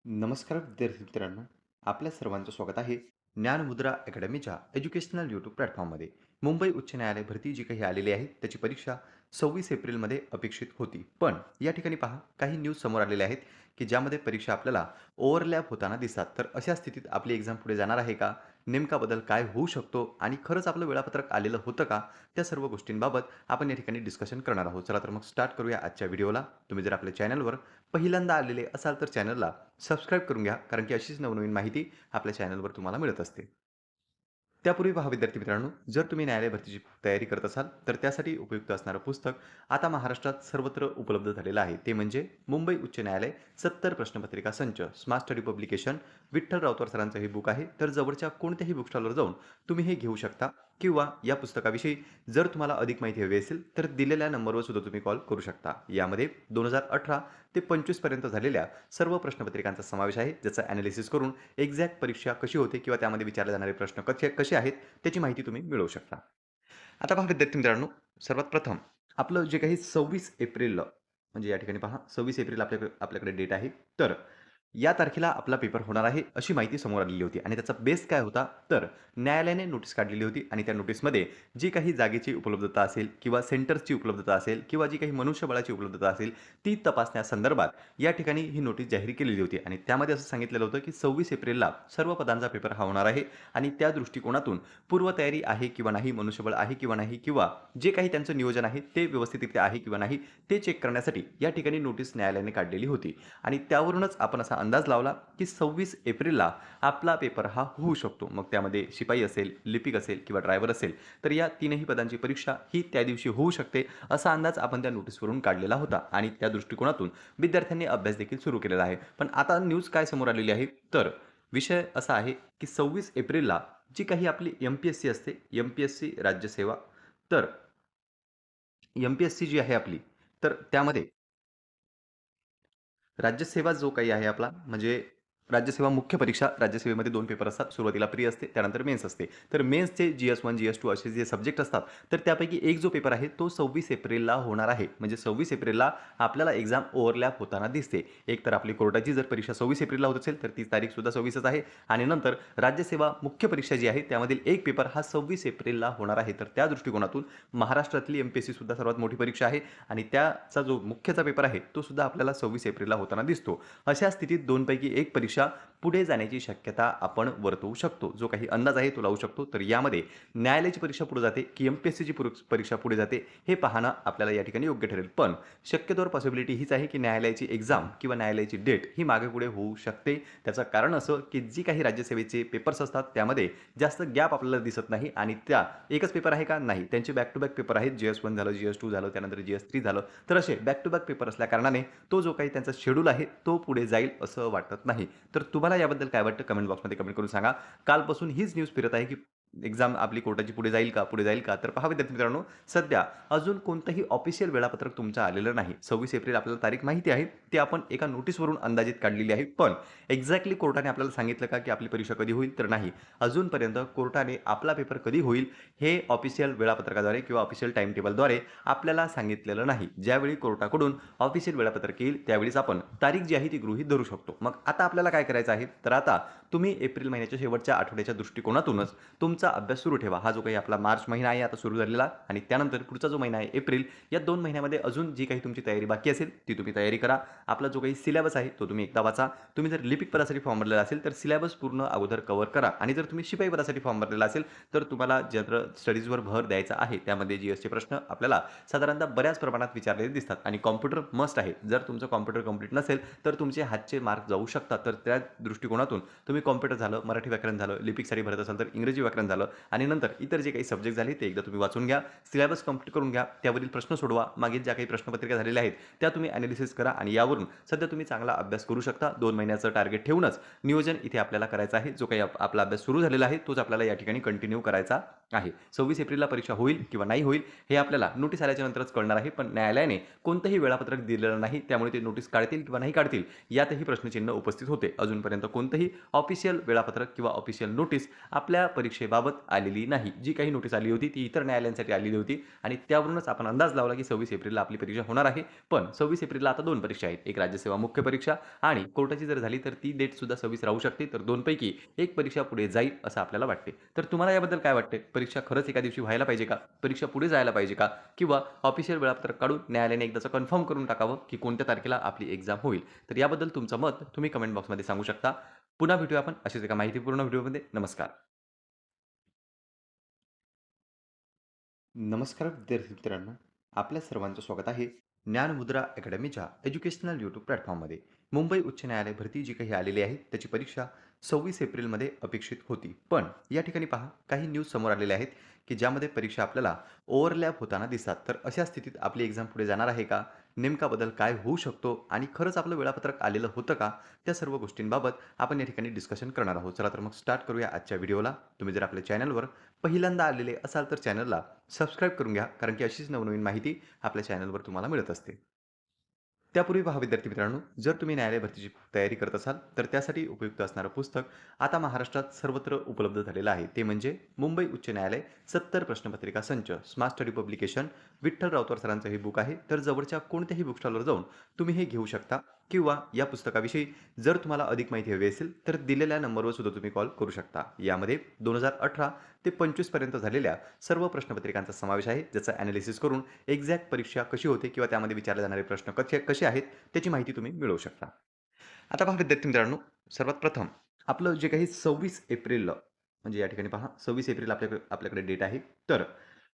नमस्कार विद्यार्थी मित्रांनो, आपल्या सर्वांचं स्वागत आहे ज्ञानमुद्रा अकॅडमीच्या एज्युकेशनल यूट्यूब प्लॅटफॉर्ममध्ये. मुंबई उच्च न्यायालय भरती जी काही आलेली आहे त्याची परीक्षा 26 एप्रिलमध्ये अपेक्षित होती. पण या ठिकाणी पहा, काही न्यूज समोर आलेल्या आहेत की ज्यामध्ये परीक्षा आपल्याला ओव्हरलॅप होताना दिसतात. तर अशा स्थितीत आपली एक्झाम पुढे जाणार आहे का? नेमका बदल काय होऊ शकतो आणि खरंच आपलं वेळापत्रक आलेलं होतं का? त्या सर्व गोष्टींबाबत आपण या ठिकाणी डिस्कशन करणार आहोत. चला तर मग स्टार्ट करूया आजच्या व्हिडिओला. तुम्ही जर आपल्या चॅनलवर पहिल्यांदा आलेले असाल तर चॅनलला सबस्क्राईब करून घ्या, कारण की अशीच नवनवीन माहिती आपल्या चॅनलवर तुम्हाला मिळत असते. त्यापूर्वी पहा विद्यार्थी मित्रांनो, जर तुम्ही न्यायालय भरतीची तयारी करत असाल तर त्यासाठी उपयुक्त असणारं पुस्तक आता महाराष्ट्रात सर्वत्र उपलब्ध झालेलं आहे. ते म्हणजे मुंबई उच्च न्यायालय 70 प्रश्नपत्रिका संच, स्मार्ट स्टडी पब्लिकेशन. विठ्ठल राऊतर सरांचं हे बुक आहे. तर जवळच्या कोणत्याही बुक स्टॉलवर जाऊन तुम्ही हे घेऊ शकता, किंवा या पुस्तकाविषयी जर तुम्हाला अधिक माहिती हवी असेल तर दिलेल्या नंबरवर सुद्धा तुम्ही कॉल करू शकता. यामध्ये 2018 ते 25 पर्यंत झालेल्या सर्व प्रश्नपत्रिकांचा समावेश आहे, ज्याचं ॲनालिसिस करून एक्झॅक्ट परीक्षा कशी होते किंवा त्यामध्ये विचारले जाणारे प्रश्न कसे कसे आहेत त्याची माहिती तुम्ही मिळवू शकता. आता पहा विद्यार्थी मित्रांनो, सर्वात प्रथम आपलं जे काही 26 एप्रिल, म्हणजे या ठिकाणी पहा 26 एप्रिल आपल्याकडे डेट आहे. तर या तारखेला आपला पेपर होणार आहे अशी माहिती समोर आलेली होती आणि त्याचा बेस काय होता, तर न्यायालयाने नोटीस काढलेली होती आणि त्या नोटीसमध्ये जी काही जागेची उपलब्धता असेल किंवा सेंटर्सची उपलब्धता असेल किंवा जी काही मनुष्यबळाची उपलब्धता असेल ती तपासण्यासंदर्भात या ठिकाणी ही नोटीस जाहीर केलेली होती. आणि त्यामध्ये असं सांगितलेलं होतं की 26 एप्रिलला सर्व पदांचा पेपर हा होणार आहे आणि त्या दृष्टिकोनातून पूर्वतयारी आहे किंवा नाही, मनुष्यबळ आहे किंवा नाही, किंवा जे काही त्यांचं नियोजन आहे ते व्यवस्थितरित्या आहे किंवा नाही ते चेक करण्यासाठी या ठिकाणी नोटीस न्यायालयाने काढलेली होती. आणि त्यावरूनच आपण असा अंदाज लावला की 26 एप्रिलला आपला पेपर हा होऊ शकतो. मग त्यामध्ये शिपाई असेल, लिपिक असेल किंवा ड्रायव्हर असेल, तर या तीनही पदांची परीक्षा ही त्या दिवशी होऊ शकते असा अंदाज आपण त्या नोटीसवरून काढलेला होता आणि त्या दृष्टिकोनातून विद्यार्थ्यांनी अभ्यास देखील सुरू केलेला आहे. पण आता न्यूज काय समोर आलेली आहे, तर विषय असा आहे की 26 एप्रिलला जी काही आपली एम-पी-एस-सी असते, एम-पी-एस-सी राज्यसेवा, तर एम-पी-एस-सी जी आहे आपली, तर त्यामध्ये राज्यसेवा जो काही आहे आपला, म्हणजे राज्यसेवा मुख्य परीक्षा, राज्यसेवेमध्ये 2 पेपर असतात. सुरुवातीला प्री असते, त्यानंतर मेन्स असते. तर मेन्सचे जी-एस-1, जी-एस-2 असे जे सब्जेक्ट असतात, तर त्यापैकी एक जो पेपर आहे तो 26 एप्रिलला होणार आहे. म्हणजे 26 एप्रिलला आपल्याला एक्झाम ओव्हरलॅप होताना दिसते. एक तर आपली कोर्टाची जर परीक्षा 26 एप्रिलला होत असेल, तर ती तारीखसुद्धा 26च आहे आणि नंतर राज्यसेवा मुख्य परीक्षा जी आहे, त्यामधील एक पेपर हा 26 एप्रिलला होणार आहे. तर त्या दृष्टिकोनातून महाराष्ट्रातली एम-पी-एस-सी सुद्धा सर्वात मोठी परीक्षा आहे आणि त्याचा जो मुख्यचा पेपर आहे, तो सुद्धा आपल्याला 26 एप्रिलला होताना दिसतो. अशा स्थितीत 2 पैकी एक परीक्षा पुढे जाण्याची शक्यता आपण वर्तवू शकतो. जो काही अंदाज आहे तो लावू शकतो. तर यामध्ये न्यायालयाची परीक्षा पुढे जाते की एम-पी-एस-सीची परीक्षा पुढे जाते, हे पाहणं आपल्याला या ठिकाणी योग्य ठरेल. पण शक्यतोवर पॉसिबिलिटी हीच आहे की न्यायालयाची एक्झाम किंवा न्यायालयाची डेट ही मागे-पुढे होऊ शकते. त्याचं कारण असं की जी काही राज्यसेवेचे पेपर्स असतात त्यामध्ये जास्त गॅप आपल्याला दिसत नाही आणि त्या एकच पेपर आहे का? नाही. त्यांचे बॅक टू बॅक पेपर आहेत. जी-एस-1 झालं, जी-एस-2 झालं, त्यानंतर जी-एस-3 झालं. तर असे बॅक टू बॅक पेपर असल्या कारणाने तो जो काही त्यांचा शेड्यूल आहे तो पुढे जाईल असं वाटत नाही. तर तुम्हाला याबद्दल काय वाटतं? कमेंट बॉक्समध्ये कमेंट करून सांगा. कालपासून हीच न्यूज फिरत आहे की एक्झाम आपली कोर्टाची पुढे जाईल का? पुढे जाईल का? तर पहा विद्यार्थी मित्रांनो, सध्या अजून कोणतंही ऑफिशियल वेळापत्रक तुमचं आलेलं नाही. 26 एप्रिल आपल्याला तारीख माहिती आहे. ती आपण एका नोटीसवरून अंदाजित काढलेली आहे. पण एक्झॅक्टली कोर्टाने आपल्याला सांगितलं का की आपली परीक्षा कधी होईल? तर नाही. अजूनपर्यंत कोर्टाने आपला पेपर कधी होईल हे ऑफिशियल वेळापत्रकाद्वारे किंवा ऑफिशियल टाईम टेबलद्वारे आपल्याला सांगितलेलं नाही. ज्यावेळी कोर्टाकडून ऑफिशियल वेळापत्रक येईल त्यावेळीच आपण तारीख जी आहे ती गृहीत धरू शकतो. मग आता आपल्याला काय करायचं आहे? तर आता तुम्ही एप्रिल महिन्याच्या शेवटच्या आठवड्याच्या दृष्टिकोनातूनच तुमचा अभ्यास सुरू ठेवा. हा जो काही आपला मार्च महिना आहे आता सुरू झालेला आणि त्यानंतर पुढचा जो महिना आहे एप्रिल, या 2 महिन्यामध्ये अजून जी काही तुमची तयारी बाकी असेल ती तुम्ही तयारी करा. आपला जो काही सिलेबस आहे तो तुम्ही एकदा वाचा. तुम्ही जर लिपिक पदासाठी फॉर्म भरलेला असेल तर सिलेबस पूर्ण अगोदर कव्हर करा आणि जर तुम्ही शिपाई पदासाठी फॉर्म भरलेला असेल तर तुम्हाला जनरल स्टडीजवर भर द्यायचा आहे. त्यामध्ये जी-एसचे प्रश्न आपल्याला साधारणतः बऱ्याच प्रमाणात विचारलेले दिसतात आणि कॉम्प्युटर मस्ट आहे. जर तुमचं कॉम्प्युटर कंप्लीट नसेल तर तुमचे हातचे मार्क जाऊ शकतात. तर त्या दृष्टिकोनातून तुम्ही कॉम्प्युटर झालं, मराठी व्याकरण झालं, लिपिकसाठी भरत असाल तर इंग्रजी व्याकरण झालं आणि नंतर इतर जे काही सब्जेक्ट झाले ते एकदा तुम्ही वाचून घ्या. सिलेबस कंप्लीट करून घ्या. त्यावरील प्रश्न सोडवा. मागील ज्या काही प्रश्नपत्रिका झालेल्या आहेत त्या तुम्ही ॲनालिसिस करा आणि यावरून सध्या तुम्ही चांगला अभ्यास करू शकता. 2 महिन्याचं टार्गेट ठेवूनच नियोजन इथे आपल्याला करायचं आहे. जो काही आपला अभ्यास सुरू झालेला आहे तोच आपल्याला या ठिकाणी कंटिन्यू करायचा आहे. 26 एप्रिलला परीक्षा होईल किंवा नाही होईल हे आपल्याला नोटीस आल्याच्या नंतरच कळणार आहे. पण न्यायालयाने कोणतंही वेळापत्रक दिलेलं नाही. त्यामुळे ते नोटीस काढतील किंवा नाही काढतील यातही प्रश्नचिन्ह उपस्थित होते. अजूनपर्यंत कोणतंही ऑफिशियल वेळापत्रक किंवा ऑफिशियल नोटीस आपल्या परीक्षेबाबत बाबत आलेली नाही. जी काही नोटीस आली होती ती इतर न्यायालयांसाठी आलेली होती आणि त्यावरूनच आपण अंदाज लावला की 26 एप्रिलला आपली परीक्षा होणार आहे. पण 26 एप्रिलला आता 2 परीक्षा आहेत. एक राज्यसेवा मुख्य परीक्षा आणि कोर्टाची जर झाली तर ती डेट सुद्धा 26 राहू शकते. तर 2 पैकी एक परीक्षा पुढे जाईल असं आपल्याला वाटते. तर तुम्हाला याबद्दल काय वाटते? परीक्षा खरंच एका दिवशी व्हायला पाहिजे का? परीक्षा पुढे जायला पाहिजे का? किंवा ऑफिशियल वेळापत्रक काढून न्यायालयाने एकदाचं कन्फर्म करून टाकावं की कोणत्या तारखेला आपली एक्झाम होईल? तर याबद्दल तुमचं मत तुम्ही कमेंट बॉक्समध्ये सांगू शकता. पुन्हा भेटूया आपण अशाच एका माहितीपूर्ण व्हिडिओमध्ये. नमस्कार. नमस्कार विद्यार्थी मित्रांनो, आपल्या सर्वांचं स्वागत आहे ज्ञानमुद्रा अकॅडमीच्या एज्युकेशनल यूट्यूब प्लॅटफॉर्ममध्ये. मुंबई उच्च न्यायालय भरती जी काही आलेली आहे त्याची परीक्षा 26 एप्रिलमध्ये अपेक्षित होती. पण या ठिकाणी पहा, काही न्यूज समोर आलेल्या आहेत की ज्यामध्ये परीक्षा आपल्याला ओव्हरलॅप होताना दिसतात. तर अशा स्थितीत आपली एक्झाम पुढे जाणार आहे का? नेमका बदल काय होऊ शकतो आणि खरंच आपलं वेळापत्रक आलेलं होतं का? त्या सर्व गोष्टींबाबत आपण या ठिकाणी डिस्कशन करणार आहोत. चला तर मग स्टार्ट करूया आजच्या व्हिडिओला. तुम्ही जर आपल्या चॅनलवर पहिल्यांदा आलेले असाल तर चॅनलला सबस्क्राईब करून घ्या, कारण की अशीच नवनवीन माहिती आपल्या चॅनलवर तुम्हाला मिळत असते. त्यापूर्वी पहा विद्यार्थी मित्रांनो, जर तुम्ही न्यायालय भरतीची तयारी करत असाल तर त्यासाठी उपयुक्त असणारं पुस्तक आता महाराष्ट्रात सर्वत्र उपलब्ध झालेलं आहे. ते म्हणजे मुंबई उच्च न्यायालय 70 प्रश्नपत्रिका संच, स्मार्ट स्टडी पब्लिकेशन. विठ्ठल राऊतर सरांचं हे बुक आहे. तर जवळच्या कोणत्याही बुक स्टॉलवर जाऊन तुम्ही हे घेऊ शकता किंवा या पुस्तकाविषयी जर तुम्हाला अधिक माहिती हवी असेल तर दिलेल्या नंबरवर सुद्धा तुम्ही कॉल करू शकता. यामध्ये 2018 ते 25 पर्यंत झालेल्या सर्व प्रश्नपत्रिकांचा समावेश आहे, ज्याचं ॲनालिसिस करून एक्झॅक्ट परीक्षा कशी होते किंवा त्यामध्ये विचारले जाणारे प्रश्न कसे कसे आहेत त्याची माहिती तुम्ही मिळवू शकता. आता पहा विद्यार्थी मित्रांनो, सर्वात प्रथम आपलं जे काही 26 एप्रिलला म्हणजे या ठिकाणी पहा 26 एप्रिल आपल्याकडे डेट आहे. तर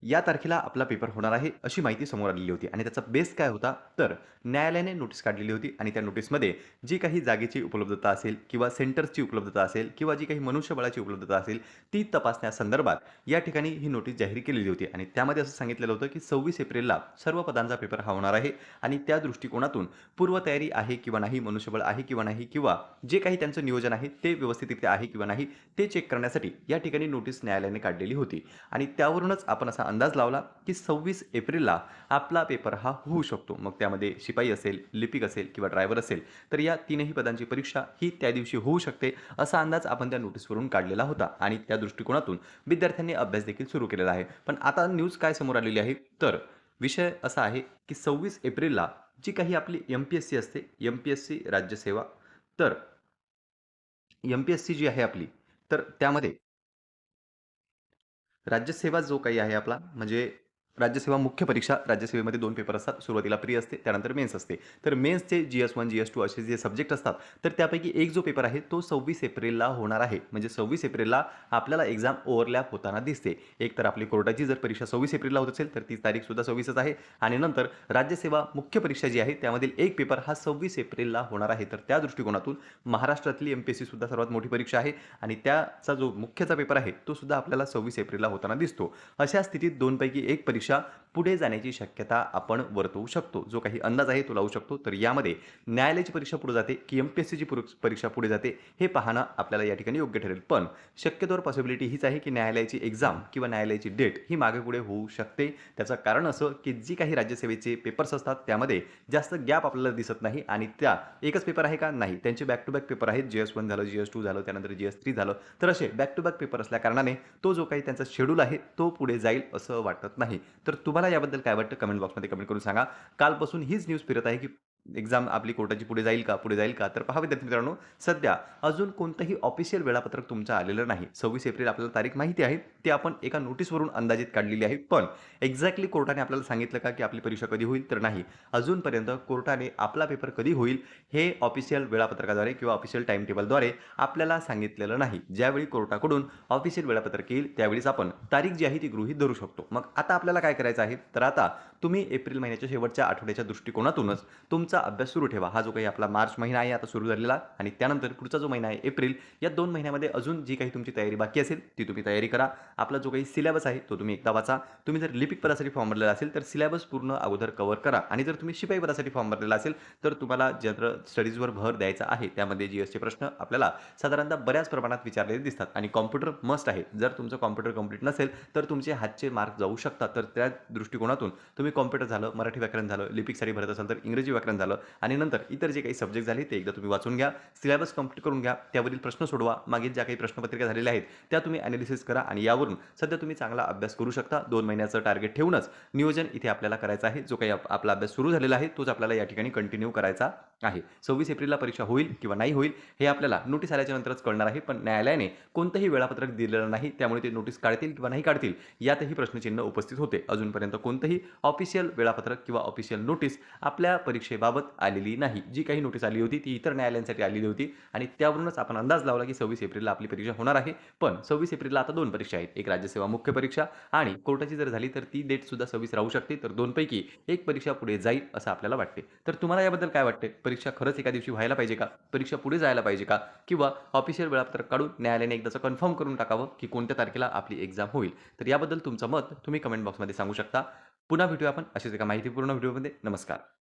या तारखेला आपला पेपर होणार आहे अशी माहिती समोर आलेली होती आणि त्याचा बेस काय होता? तर न्यायालयाने नोटीस काढलेली होती आणि त्या नोटीसमध्ये जी काही जागेची उपलब्धता असेल किंवा सेंटर्सची उपलब्धता असेल किंवा जी काही मनुष्यबळाची उपलब्धता असेल ती तपासण्यासंदर्भात या ठिकाणी ही नोटीस जाहीर केलेली होती आणि त्यामध्ये असं सांगितलेलं होतं की 26 एप्रिलला सर्व पदांचा पेपर हा होणार आहे आणि त्या दृष्टिकोनातून पूर्वतयारी आहे किंवा नाही, मनुष्यबळ आहे किंवा नाही किंवा जे काही त्यांचं नियोजन आहे ते व्यवस्थितरित्या आहे किंवा नाही ते चेक करण्यासाठी या ठिकाणी नोटीस न्यायालयाने काढलेली होती आणि त्यावरूनच आपण असा अंदाज लावला की 26 एप्रिलला आपला पेपर हा होऊ शकतो. मग त्यामध्ये शिपाई असेल, लिपिक असेल किंवा ड्रायव्हर असेल तर या तीनही पदांची परीक्षा ही त्या दिवशी होऊ शकते असा अंदाज आपण त्या नोटीसवरून काढलेला होता आणि त्या दृष्टिकोनातून विद्यार्थ्यांनी अभ्यास देखील सुरू केलेला आहे. पण आता न्यूज काय समोर आलेली आहे? तर विषय असा आहे की 26 एप्रिलला जी काही आपली एम-पी-एस-सी असते, एम-पी-एस-सी राज्यसेवा. तर एम-पी-एस-सी जी आहे आपली, तर त्यामध्ये राज्यसेवा जो काही आहे आपला म्हणजे राज्यसेवा मुख्य परीक्षा, राज्यसेवेमध्ये 2 पेपर असतात. सुरुवातीला प्री असते, त्यानंतर मेन्स असते. तर मेन्सचे GS1, GS2 असे जे सब्जेक्ट असतात, तर त्यापैकी एक जो पेपर आहे तो 26 एप्रिलला होणार आहे. म्हणजे 26 एप्रिलला आपल्याला एक्झाम ओव्हरलॅप होताना दिसते. एक तर आपली कोर्टाची जर परीक्षा 26 एप्रिलला होत असेल, तर ती तारीखसुद्धा 26च आहे आणि नंतर राज्यसेवा मुख्य परीक्षा जी आहे, त्यामधील एक पेपर हा 26 एप्रिलला होणार आहे. तर त्या दृष्टिकोनातून महाराष्ट्रातली एम-पी-एस-सी सुद्धा सर्वात मोठी परीक्षा आहे आणि त्याचा जो मुख्यचा पेपर आहे, तो सुद्धा आपल्याला 26 एप्रिलला होताना दिसतो. अशा स्थितीत 2 पैकी 1 परीक्षा पुढे जाण्याची शक्यता आपण वर्तवू शकतो. जो काही अंदाज आहे तो लावू शकतो. तर यामध्ये न्यायालयाची परीक्षा पुढे जाते की एम-पी-एस-सीची परीक्षा पुढे जाते हे पाहणं आपल्याला या ठिकाणी योग्य ठरेल. पण शक्यतोवर पॉसिबिलिटी हीच आहे की न्यायालयाची एक्झाम किंवा न्यायालयाची डेट ही मागे-पुढे होऊ शकते. त्याचं कारण असं की जी काही राज्यसेवेचे पेपर्स असतात त्यामध्ये जास्त गॅप आपल्याला दिसत नाही आणि त्या एकच पेपर आहे का? नाही. त्यांचे बॅक टू बॅक पेपर आहेत. GS1 झालं, GS2 झालं, त्यानंतर GS3 झालं. तर असे बॅक टू बॅक पेपर असल्या कारणाने तो जो काही त्यांचा शेड्यूल आहे तो पुढे जाईल असं वाटत नाही. तर तुम्हाला याबद्दल काय वाटतं? कमेंट बॉक्समध्ये कमेंट करून सांगा. कालपासून हीच न्यूज फिरत आहे की एक्झाम आपली कोर्टाची पुढे जाईल का? पुढे जाईल का? तर पहा विद्यार्थी मित्रांनो, सध्या अजून कोणतंही ऑफिशियल वेळापत्रक तुमचं आलेलं नाही. 26 एप्रिल आपल्याला तारीख माहिती आहे. ती आपण एका नोटीसवरून अंदाजित काढलेली आहे. पण एक्झॅक्टली कोर्टाने आपल्याला सांगितलं का की आपली परीक्षा कधी होईल? तर नाही. अजूनपर्यंत कोर्टाने आपला पेपर कधी होईल हे ऑफिशियल वेळापत्रकाद्वारे किंवा ऑफिशियल टाईम टेबलद्वारे आपल्याला सांगितलेलं नाही. ज्यावेळी कोर्टाकडून ऑफिशियल वेळापत्रक येईल त्यावेळीच आपण तारीख जी आहे ती गृहीत धरू शकतो. मग आता आपल्याला काय करायचं आहे? तर आता तुम्ही एप्रिल महिन्याच्या शेवटच्या आठवड्याच्या दृष्टिकोनातूनच तुमचा अभ्यास सुरू ठेवा. हा जो काही आपला मार्च महिना आहे आता सुरू झालेला आणि त्यानंतर पुढचा जो महिना आहे एप्रिल, या 2 महिन्यामध्ये अजून जी काही तुमची तयारी बाकी असेल ती तुम्ही तयारी करा. आपला जो काही सिलेबस आहे तो तुम्ही एकदा वाचा. तुम्ही जर लिपिक पदासाठी फॉर्म भरलेला असेल तर सिलेबस पूर्ण अगोदर कव्हर करा आणि जर तुम्ही शिपाई पदासाठी फॉर्म भरलेला असेल तर तुम्हाला जनरल स्टडीजवर भर द्यायचा आहे. त्यामध्ये जीएसचे प्रश्न आपल्याला साधारणतः बऱ्याच प्रमाणात विचारलेले दिसतात आणि कॉम्प्युटर मस्ट आहे. जर तुमचं कॉम्प्युटर कंप्लीट नसेल तर तुमचे हातचे मार्क जाऊ शकतात. तर त्या दृष्टिकोनातून तुम्ही कॉम्प्युटर झालं, मराठी व्याकरण झालं, लिपिकसाठी भरत असाल तर इंग्रजी व्याकरण झालं झालं आणि नंतर इतर जे काही सब्जेक्ट झाले ते एकदा तुम्ही वाचून घ्या. सिलेबस कंप्लीट करून घ्या. त्यावरील प्रश्न सोडवा. मागील ज्या काही प्रश्नपत्रिका झालेल्या आहेत, त्या तुम्ही एनालिसिस करा आणि यावरून सध्या तुम्ही चांगला अभ्यास करू शकता. 2 महिन्याचं टार्गेट ठेवूनच नियोजन इथे आपल्याला करायचं आहे. जो काही आपला अभ्यास सुरू झालेला आहे, तोच आपल्याला या ठिकाणी कंटिन्यू करायचा आहे. 26 एप्रिलला परीक्षा होईल किंवा नाही होईल, हे आपल्याला नोटीस आल्याच्या नंतरच कळणार आहे. पण न्यायालयाने कोणतंही वेळापत्रक दिलेलं नाही. त्यामुळे ते नोटीस काढतील किंवा नाही काढतील, यातही प्रश्नचिन्ह उपस्थित होते. अजूनपर्यंत कोणतंही ऑफिशियल वेळापत्रक किंवा ऑफिशियल नोटीस आपल्या परीक्षेबाबत आलेली नाही. जी काही नोटीस आली होती, ती इतर न्यायालयांसाठी आलेली होती आणि त्यावरूनच आपण अंदाज लावला, की 26 एप्रिलला आपली परीक्षा होणार आहे. पण 26 एप्रिलला आता 2 परीक्षा आहेत. एक राज्यसेवा मुख्य परीक्षा आणि कोर्टाची जर झाली, तर ती डेटसुद्धा 26 राहू शकते. तर 2 पैकी एक परीक्षा पुढे जाईल, असं आपल्याला वाटते. तर तुम्हाला याबद्दल काय वाटते? परीक्षा खरंच एका दिवशी व्हायला पाहिजे का? परीक्षा पुढे जायला पाहिजे का? किंवा ऑफिशियल वेळापत्रक काढून न्यायालयाने एकदाचं कन्फर्म करून टाकावं, की कोणत्या तारखेला आपली एक्झाम होईल? तर याबद्दल तुमचं मत तुम्ही कमेंट बॉक्समध्ये सांगू शकता. पुन्हा भेटूया आपण अशाच एका माहितीपूर्ण व्हिडिओमध्ये. नमस्कार.